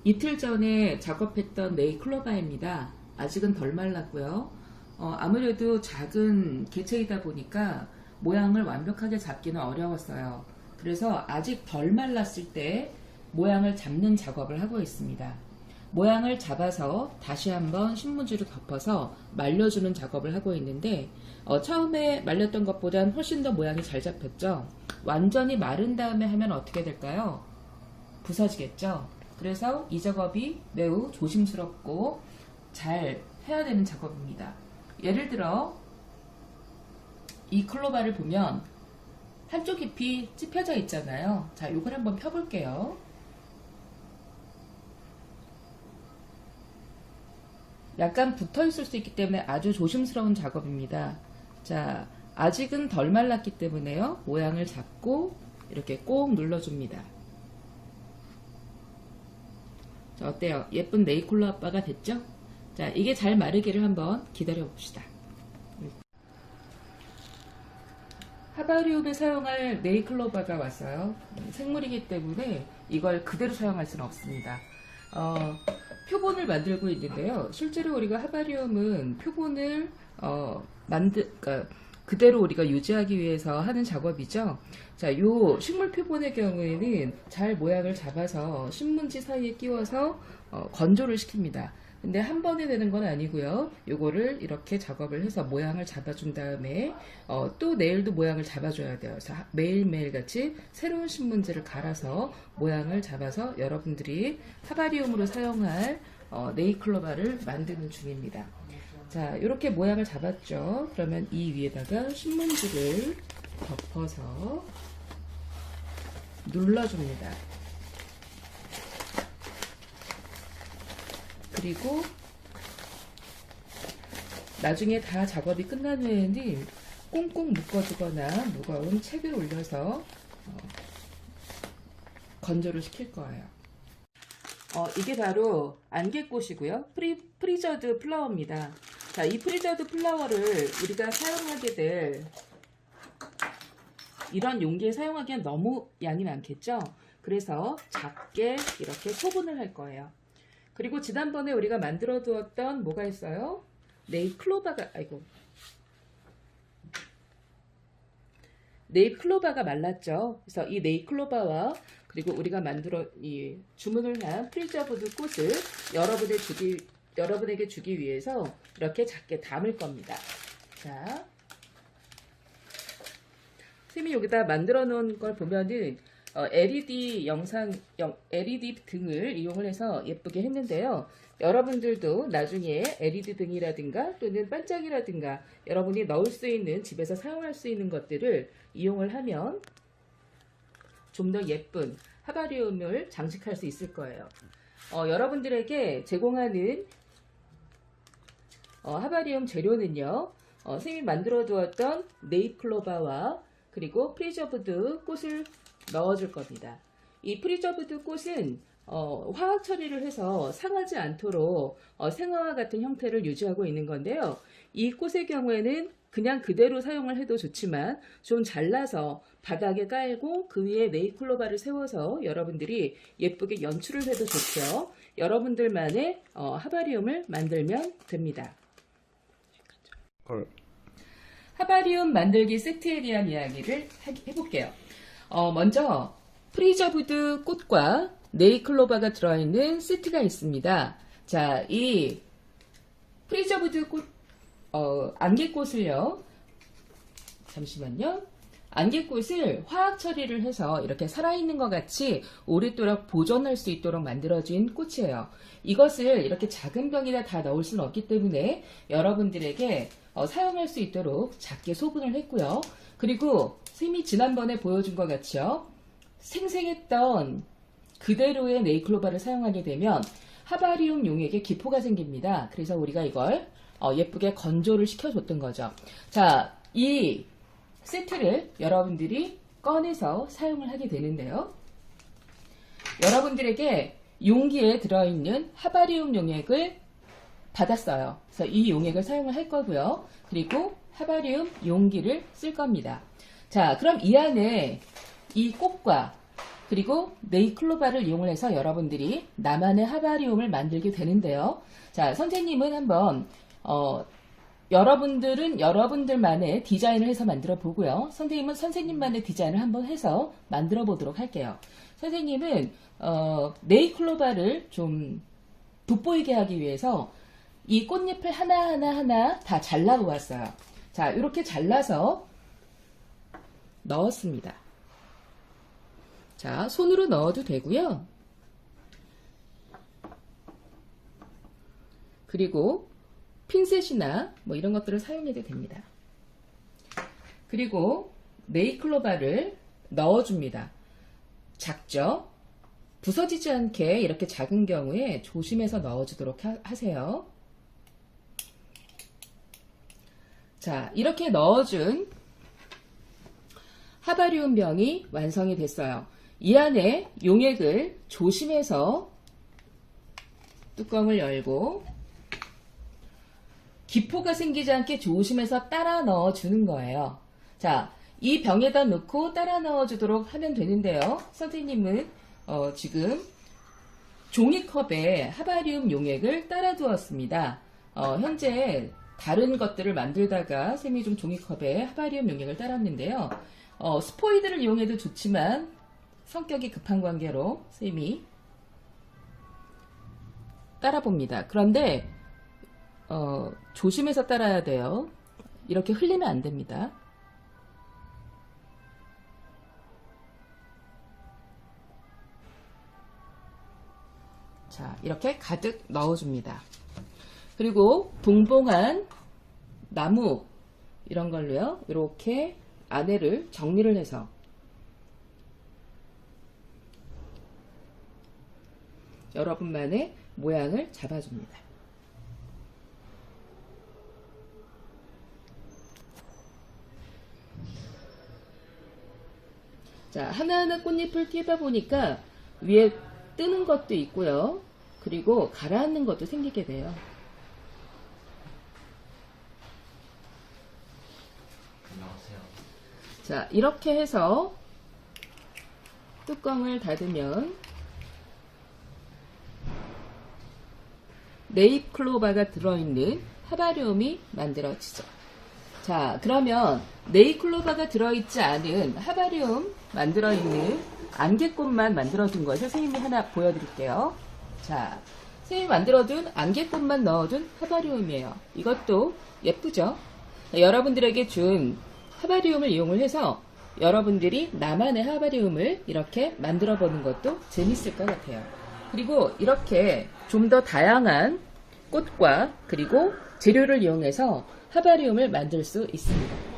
이틀 전에 작업했던 네이클로바입니다. 아직은 덜 말랐고요. 아무래도 작은 개체이다 보니까 모양을 완벽하게 잡기는 어려웠어요. 그래서 아직 덜 말랐을 때 모양을 잡는 작업을 하고 있습니다. 모양을 잡아서 다시 한번 신문지로 덮어서 말려주는 작업을 하고 있는데 처음에 말렸던 것보다는 훨씬 더 모양이 잘 잡혔죠. 완전히 마른 다음에 하면 어떻게 될까요? 부서지겠죠. 그래서 이 작업이 매우 조심스럽고 잘 해야 되는 작업입니다. 예를 들어 이 클로바를 보면 한쪽 잎이 찝혀져 있잖아요. 자, 이걸 한번 펴볼게요. 약간 붙어 있을 수 있기 때문에 아주 조심스러운 작업입니다. 자, 아직은 덜 말랐기 때문에요. 모양을 잡고 이렇게 꼭 눌러줍니다. 자, 어때요? 예쁜 네이클로바가 됐죠? 자, 이게 잘 마르기를 한번 기다려 봅시다. 하바리움에 사용할 네이클로바가 왔어요. 생물이기 때문에 이걸 그대로 사용할 수는 없습니다. 표본을 만들고 있는데요. 실제로 우리가 하바리움은 표본을 그러니까 그대로 우리가 유지하기 위해서 하는 작업이죠. 자, 요 식물 표본의 경우에는 잘 모양을 잡아서 신문지 사이에 끼워서 건조를 시킵니다. 근데 한 번에 되는 건 아니고요. 요거를 이렇게 작업을 해서 모양을 잡아준 다음에 또 내일도 모양을 잡아줘야 돼요. 그래서 매일매일 같이 새로운 신문지를 갈아서 모양을 잡아서 여러분들이 하바리움으로 사용할 네이클로바를 만드는 중입니다. 자, 이렇게 모양을 잡았죠. 그러면 이 위에다가 신문지를 덮어서 눌러줍니다. 그리고 나중에 다 작업이 끝난 후에는 꽁꽁 묶어주거나 무거운 책을 올려서 건조를 시킬 거예요. 이게 바로 안개꽃이고요. 프리저드 플라워입니다. 자, 이 프리저드 플라워를 우리가 사용하게 될 이런 용기에 사용하기엔 너무 양이 많겠죠? 그래서 작게 이렇게 소분을 할 거예요. 그리고 지난번에 우리가 만들어 두었던 뭐가 있어요? 네이클로바가 말랐죠. 그래서 이 네이클로바와 그리고 우리가 주문을 한 프리저브드 꽃을 여러분에게 주기 위해서 이렇게 작게 담을 겁니다. 자, 선생님이 여기다 만들어 놓은 걸 보면은 LED 등을 이용을 해서 예쁘게 했는데요. 여러분들도 나중에 LED 등이라든가 또는 반짝이라든가 여러분이 넣을 수 있는 집에서 사용할 수 있는 것들을 이용을 하면 좀 더 예쁜 하바리움을 장식할 수 있을 거예요. 여러분들에게 제공하는 하바리움 재료는요. 선생님이 만들어 두었던 네이클로바와 그리고 프리저브드 꽃을 넣어줄 겁니다. 이 프리저브드 꽃은 화학 처리를 해서 상하지 않도록 생화와 같은 형태를 유지하고 있는 건데요. 이 꽃의 경우에는 그냥 그대로 사용을 해도 좋지만 좀 잘라서 바닥에 깔고 그 위에 네이클로바를 세워서 여러분들이 예쁘게 연출을 해도 좋죠. 여러분들만의 하바리움을 만들면 됩니다. 하바리움 만들기 세트에 대한 이야기를 해볼게요. 먼저 프리저브드 꽃과 네이클로바가 들어있는 세트가 있습니다. 자, 이 프리저브드 꽃, 안개꽃을요. 잠시만요. 안개꽃을 화학 처리를 해서 이렇게 살아있는 것 같이 오랫도록 보존할 수 있도록 만들어진 꽃이에요. 이것을 이렇게 작은 병에다 다 넣을 수는 없기 때문에 여러분들에게 사용할 수 있도록 작게 소분을 했고요. 그리고 선생님이 지난번에 보여준 것 같이요. 생생했던 그대로의 네이클로바를 사용하게 되면 하바리움 용액에 기포가 생깁니다. 그래서 우리가 이걸 예쁘게 건조를 시켜줬던 거죠. 자, 이 세트를 여러분들이 꺼내서 사용을 하게 되는데요. 여러분들에게 용기에 들어있는 하바리움 용액을 받았어요. 그래서 이 용액을 사용을 할 거고요. 그리고 하바리움 용기를 쓸 겁니다. 자, 그럼 이 안에 이 꽃과 그리고 네이클로바를 이용을 해서 여러분들이 나만의 하바리움을 만들게 되는데요. 자, 선생님은 한번 여러분들은 여러분들만의 디자인을 해서 만들어 보고요. 선생님은 선생님만의 디자인을 한번 해서 만들어 보도록 할게요. 선생님은 네이클로바를 좀 돋보이게 하기 위해서 이 꽃잎을 하나하나 다 잘라보았어요. 자, 이렇게 잘라서 넣었습니다. 자, 손으로 넣어도 되고요. 그리고 핀셋이나 뭐 이런 것들을 사용해도 됩니다. 그리고 네이클로바를 넣어줍니다. 작죠? 부서지지 않게 이렇게 작은 경우에 조심해서 넣어주도록 하세요. 자, 이렇게 넣어준 하바리움 병이 완성이 됐어요. 이 안에 용액을 조심해서 뚜껑을 열고 기포가 생기지 않게 조심해서 따라 넣어주는 거예요. 자, 이 병에다 넣고 따라 넣어주도록 하면 되는데요. 선생님은 지금 종이컵에 하바리움 용액을 따라 두었습니다. 현재 다른 것들을 만들다가 쌤이 좀 종이컵에 하바리움 용액을 따랐는데요. 스포이드를 이용해도 좋지만 성격이 급한 관계로 쌤이 따라봅니다. 그런데 조심해서 따라야 돼요. 이렇게 흘리면 안 됩니다. 자, 이렇게 가득 넣어줍니다. 그리고 동봉한 나무 이런 걸로요. 이렇게 안에를 정리를 해서 여러분만의 모양을 잡아줍니다. 자, 하나하나 꽃잎을 띄다 보니까 위에 뜨는 것도 있고요. 그리고 가라앉는 것도 생기게 돼요. 자, 이렇게 해서 뚜껑을 닫으면 네이클로바가 들어있는 하바리움이 만들어지죠. 자, 그러면 네이클로바가 들어있지 않은 하바리움 만들어있는 안개꽃만 만들어둔 걸 선생님이 하나 보여드릴게요. 자, 선생님이 만들어둔 안개꽃만 넣어둔 하바리움이에요. 이것도 예쁘죠? 여러분들에게 준 하바리움을 이용을 해서 여러분들이 나만의 하바리움을 이렇게 만들어 보는 것도 재밌을 것 같아요. 그리고 이렇게 좀 더 다양한 꽃과 그리고 재료를 이용해서 하바리움을 만들 수 있습니다.